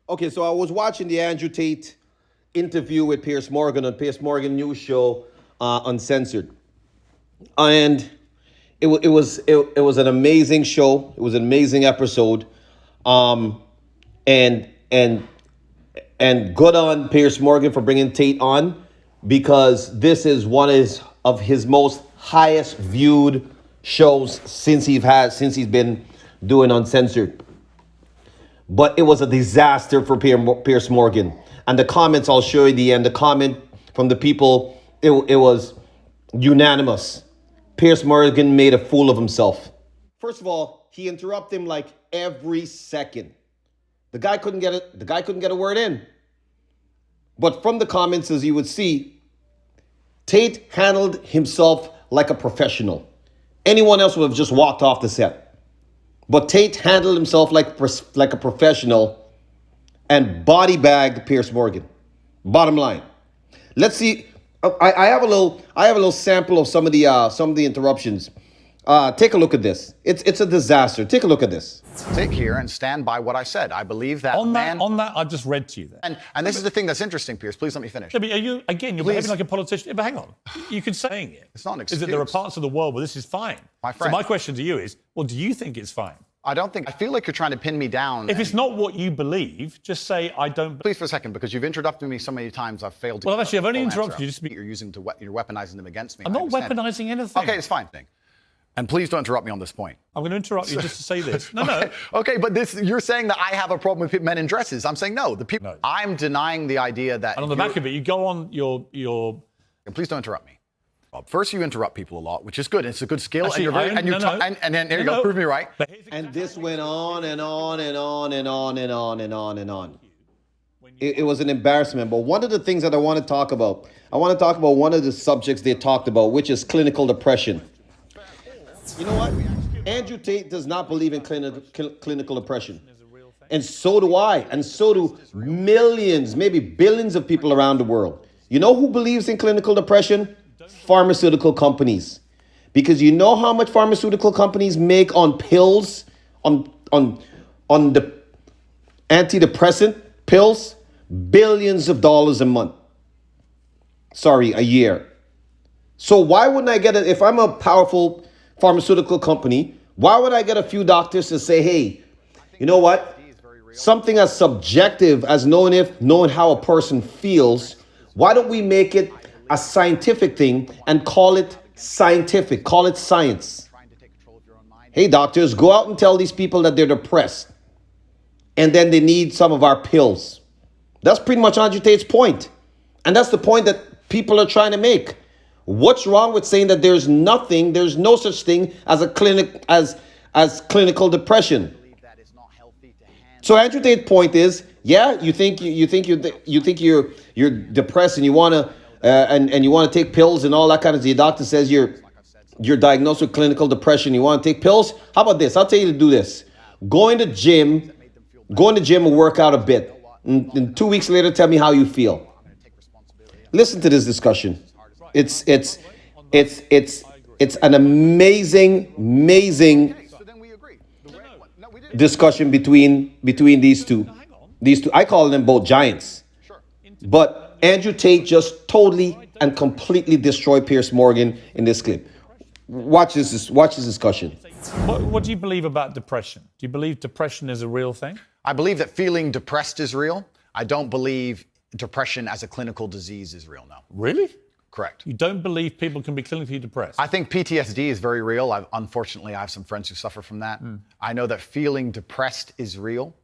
Okay, so I was watching the Andrew Tate interview with Piers Morgan on Piers Morgan news show, Uncensored, and it was an amazing show. It was an amazing episode, um, and and and good on Piers Morgan for bringing Tate on because this is one of his most highest viewed shows since he's been doing Uncensored. But it was a disaster for Piers Morgan. And the comments, I'll show you the end. The comment from the people, it was unanimous. Piers Morgan made a fool of himself. First of all, he interrupted him like every second. The guy couldn't get it. The guy couldn't get a word in. But from the comments, as you would see, Tate handled himself like a professional. Anyone else would have just walked off the set. But Tate handled himself like a professional and body bagged Piers Morgan. Bottom line, let's see. I have a little sample of some of the interruptions. Take a look at this. It's a disaster. Take a look at this. Sit here and stand by what I said. I believe that on that, I just read to you there. And this is the thing that's interesting, Piers. Please let me finish. No, but you're behaving like a politician. But hang on, you could saying it. It's not an excuse. Is that there are parts of the world where this is fine? My friend. So my question to you is, well, do you think it's fine? I don't think. I feel like you're trying to pin me down. If it's not what you believe, just say I don't. Please for a second, because you've interrupted me so many times. I've failed to. Well, actually, I've only interrupted you. You're you're weaponizing them against me. I'm not weaponizing anything. Okay, it's fine. And please don't interrupt me on this point. I'm going to interrupt you just to say this. No, okay, no. Okay, but you're saying that I have a problem with men in dresses. I'm saying no. The people. No. I'm denying the idea that. And on the back of it, you go on your. And please don't interrupt me. First, you interrupt people a lot, which is good. It's a good skill, actually, and then here you go, prove me right. And this went on and on and on and on and on and on and on. It was an embarrassment. But one of the things that I want to talk about one of the subjects they talked about, which is clinical depression. You know what? Andrew Tate does not believe in clinical depression. And so do I. And so do millions, maybe billions of people around the world. You know who believes in clinical depression? Pharmaceutical companies. Because you know how much pharmaceutical companies make on pills, on the antidepressant pills? Billions of dollars a month. Sorry, a year. So why wouldn't I get it if I'm a powerful pharmaceutical company? Why would I get a few doctors to say, hey, you know what? Something as subjective as knowing how a person feels, why don't we make it a scientific thing and call it scientific, call it science? Hey, doctors, go out and tell these people that they're depressed and then they need some of our pills. That's pretty much Andrew Tate's point. And that's the point that people are trying to make. What's wrong with saying that there's no such thing as a clinical depression? So Andrew Tate's point is, yeah, you think you're depressed and you want to and you want to take pills and all that kind of stuff. Your doctor says you're diagnosed with clinical depression. You want to take pills? How about this? I'll tell you to do this. Go in the gym and work out a bit. And 2 weeks later, tell me how you feel. Listen to this discussion. It's an amazing discussion between these two. I call them both giants. But Andrew Tate just totally and completely destroyed Piers Morgan in this clip. Watch this discussion. What do you believe about depression? Do you believe depression is a real thing? I believe that feeling depressed is real. I don't believe depression as a clinical disease is real, no. Really? Correct. You don't believe people can be clinically depressed? I think PTSD is very real. Unfortunately, I have some friends who suffer from that. I know that feeling depressed is real.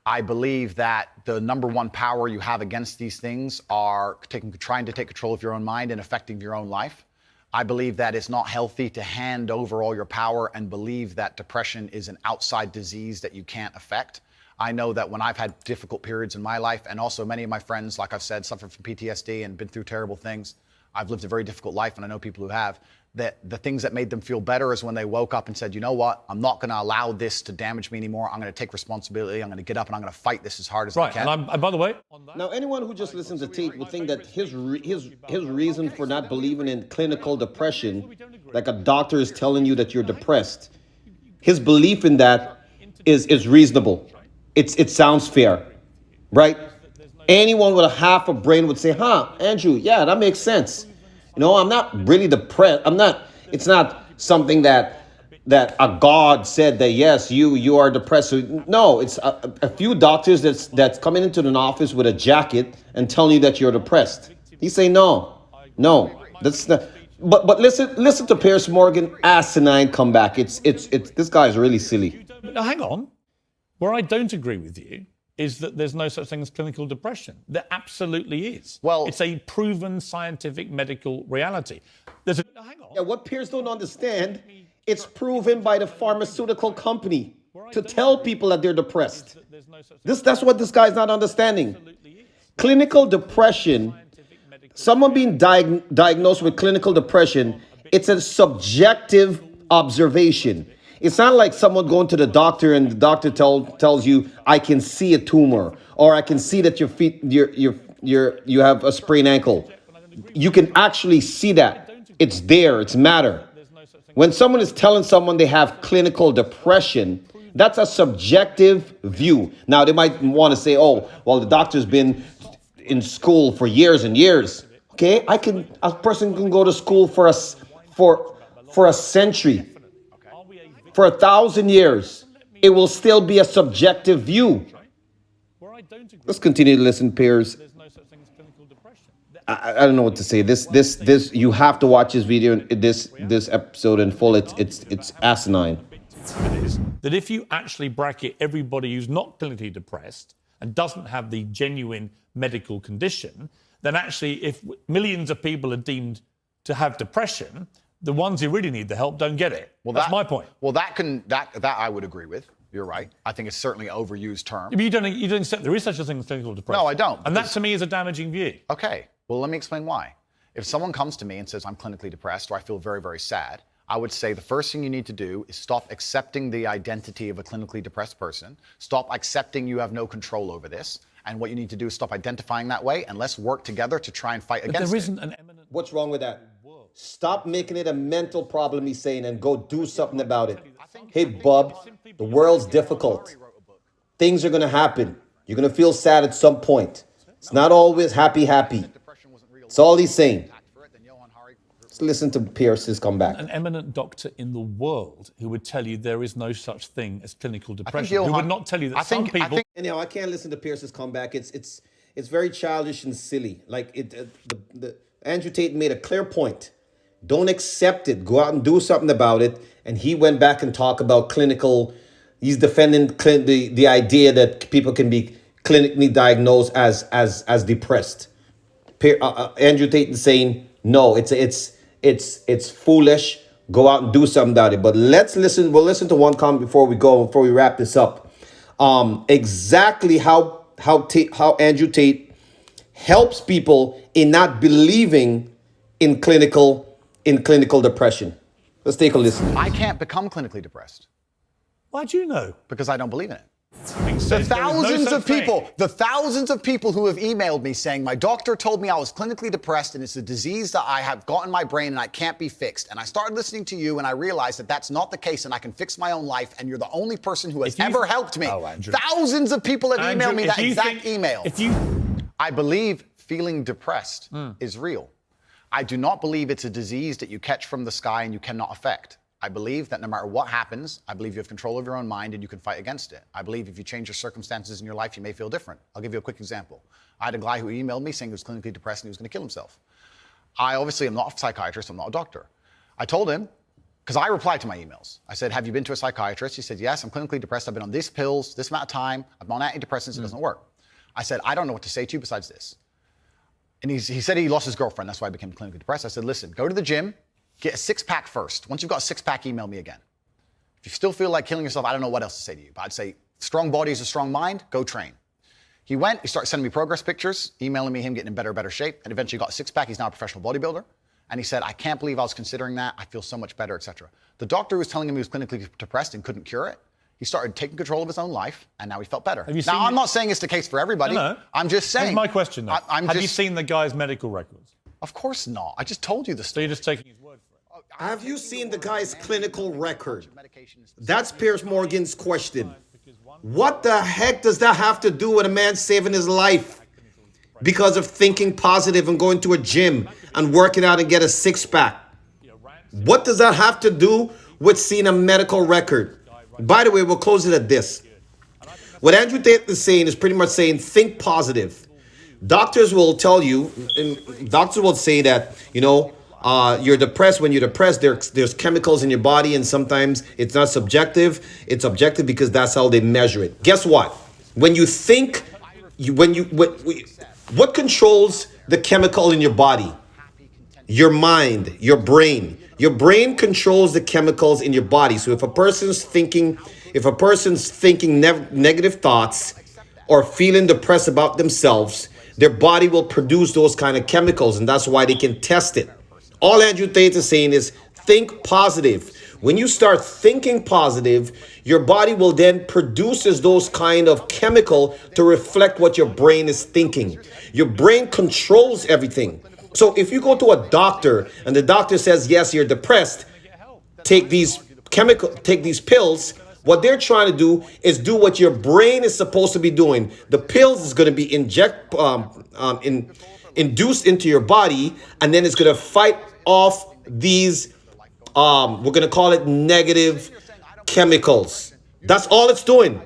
I believe that the number one power you have against these things are trying to take control of your own mind and affecting your own life. I believe that it's not healthy to hand over all your power and believe that depression is an outside disease that you can't affect. I know that when I've had difficult periods in my life, and also many of my friends, like I've said, suffer from PTSD and been through terrible things. I've lived a very difficult life, and I know people who have, that the things that made them feel better is when they woke up and said, you know what, I'm not going to allow this to damage me anymore. I'm going to take responsibility. I'm going to get up and I'm going to fight this as hard as I can. Right, and by the way... Now, anyone who just listens to Tate would think that his reason for not believing in clinical depression, like a doctor is telling you that you're depressed, his belief in that is reasonable. It sounds fair. right? Anyone with a half a brain would say, huh, Andrew, yeah, that makes sense. I'm not really depressed. It's not something that a God said that, yes, you are depressed. So, no, it's a few doctors that's coming into an office with a jacket and telling you that you're depressed. He's saying, no, that's not. But listen to Piers Morgan asinine comeback. It's this guy's really silly. Now, hang on. Where I don't agree with you is that there's no such thing as clinical depression. There absolutely is. Well, it's a proven scientific medical reality. Hang on. Yeah, what Piers don't understand, it's proven by the pharmaceutical company to tell people that they're depressed. That's what this guy's not understanding. Clinical depression, someone being diagnosed with clinical depression, it's a subjective observation. It's not like someone going to the doctor and the doctor tells you, I can see a tumor, or I can see that your feet, you have a sprained ankle. You can actually see that. It's there, it's matter. When someone is telling someone they have clinical depression, that's a subjective view. Now, they might want to say, oh, well, the doctor's been in school for years and years. Okay, a person can go to school for a century. For 1,000 years, it will still be a subjective view. Let's continue to listen, Piers. I don't know what to say. This. You have to watch this video, this episode in full. It's asinine. That if you actually bracket everybody who's not clinically depressed and doesn't have the genuine medical condition, then actually, if millions of people are deemed to have depression, the ones who really need the help don't get it. Well, that's my point. Well, that I would agree with. You're right. I think it's certainly an overused term. But you don't accept there is such a thing as clinical depression. No, I don't. And that to me is a damaging view. Okay. Well, let me explain why. If someone comes to me and says I'm clinically depressed or I feel very, very sad, I would say the first thing you need to do is stop accepting the identity of a clinically depressed person. Stop accepting you have no control over this. And what you need to do is stop identifying that way, and let's work together to try and fight against it. There isn't an eminent... What's wrong with that? Stop making it a mental problem, he's saying, and go do something about it. Hey, bub, the world's difficult. Things are going to happen. You're going to feel sad at some point. It's not always happy. That's all he's saying. Let's listen to Pierce's comeback. An eminent doctor in the world who would tell you there is no such thing as clinical depression. Who would not tell you that some people... Anyhow, I can't listen to Pierce's comeback. It's very childish and silly. Like Andrew Tate made a clear point. Don't accept it. Go out and do something about it. And he went back and talked about clinical. He's defending the idea that people can be clinically diagnosed as depressed. Andrew Tate is saying no. It's foolish. Go out and do something about it. But let's listen. We'll listen to one comment before we wrap this up. Exactly how Andrew Tate helps people in not believing in clinical depression. Let's take a listen. I can't become clinically depressed. Why do you know? Because I don't believe in it. The thousands of people who have emailed me saying my doctor told me I was clinically depressed and it's a disease that I have got in my brain and I can't be fixed. And I started listening to you and I realized that that's not the case and I can fix my own life and you're the only person who has ever helped me. Thousands of people have emailed me that exact email. I believe feeling depressed is real. I do not believe it's a disease that you catch from the sky and you cannot affect. I believe that no matter what happens, I believe you have control of your own mind and you can fight against it. I believe if you change your circumstances in your life, you may feel different. I'll give you a quick example. I had a guy who emailed me saying he was clinically depressed and he was going to kill himself. I obviously am not a psychiatrist, I'm not a doctor. I told him, because I replied to my emails. I said, have you been to a psychiatrist? He said, yes, I'm clinically depressed. I've been on these pills, this amount of time. I'm on antidepressants, it doesn't work. I said, I don't know what to say to you besides this. And he said he lost his girlfriend, that's why I became clinically depressed. I said, listen, go to the gym, get a six-pack first. Once you've got a six-pack, email me again. If you still feel like killing yourself, I don't know what else to say to you. But I'd say, strong body is a strong mind, go train. He went, he started sending me progress pictures, emailing me him getting in better shape, and eventually got a six-pack. He's now a professional bodybuilder. And he said, I can't believe I was considering that. I feel so much better, etc. The doctor who was telling him he was clinically depressed and couldn't cure it, he started taking control of his own life, and now he felt better. Now, I'm not saying it's the case for everybody. No. I'm just saying. Here's my question, though. Have you seen the guy's medical records? Of course not. I just told you the story. So you're just taking his word for it? Have you seen the guy's clinical record? That's Piers Morgan's question. What the heck does that have to do with a man saving his life because of thinking positive and going to a gym and working out and get a six-pack? What does that have to do with seeing a medical record? By the way, we'll close it at this. What Andrew Tate is saying is pretty much saying, think positive. Doctors will tell you, and doctors will say that, you're depressed. When you're depressed, there's chemicals in your body, and sometimes it's not subjective. It's objective because that's how they measure it. Guess what? When you think, what controls the chemical in your body? Your mind, your brain. Your brain controls the chemicals in your body. So if a person's thinking negative thoughts or feeling depressed about themselves, their body will produce those kind of chemicals, and that's why they can test it. All Andrew Tate is saying is think positive. When you start thinking positive, your body will then produces those kind of chemical to reflect what your brain is thinking. Your brain controls everything. So if you go to a doctor and the doctor says, yes, you're depressed, take these pills, what they're trying to do is do what your brain is supposed to be doing. The pills is going to be induced into your body, and then it's going to fight off these, we're going to call it negative chemicals. That's all it's doing.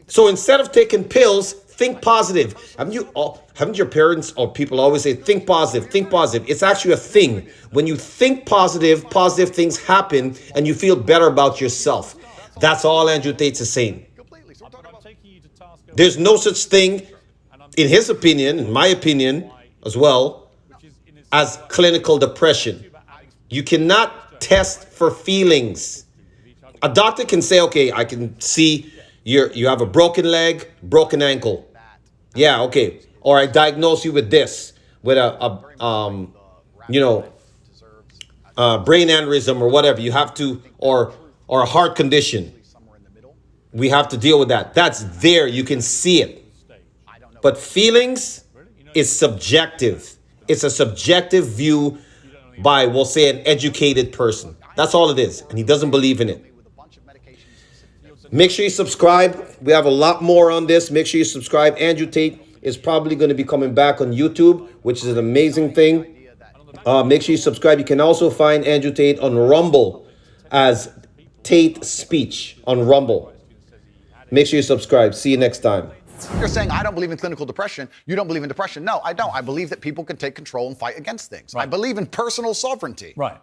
So instead of taking pills, think positive. Haven't your parents or people always say, think positive, think positive? It's actually a thing. When you think positive, positive things happen and you feel better about yourself. That's all Andrew Tate is saying. There's no such thing, in his opinion, in my opinion as well, as clinical depression. You cannot test for feelings. A doctor can say, okay, I can see you have a broken leg, broken ankle. Yeah, okay. Or I diagnose you with this, with a brain aneurysm or whatever. You have to, or a heart condition. We have to deal with that. That's there. You can see it. But feelings is subjective. It's a subjective view by, we'll say, an educated person. That's all it is. And he doesn't believe in it. Make sure you subscribe. We have a lot more on this. Make sure you subscribe. Andrew Tate is probably going to be coming back on YouTube, which is an amazing thing. Make sure you subscribe. You can also find Andrew Tate on Rumble as Tate Speech on Rumble. Make sure you subscribe. See you next time. You're saying, I don't believe in clinical depression. You don't believe in depression. No, I don't. I believe that people can take control and fight against things. Right. I believe in personal sovereignty. Right.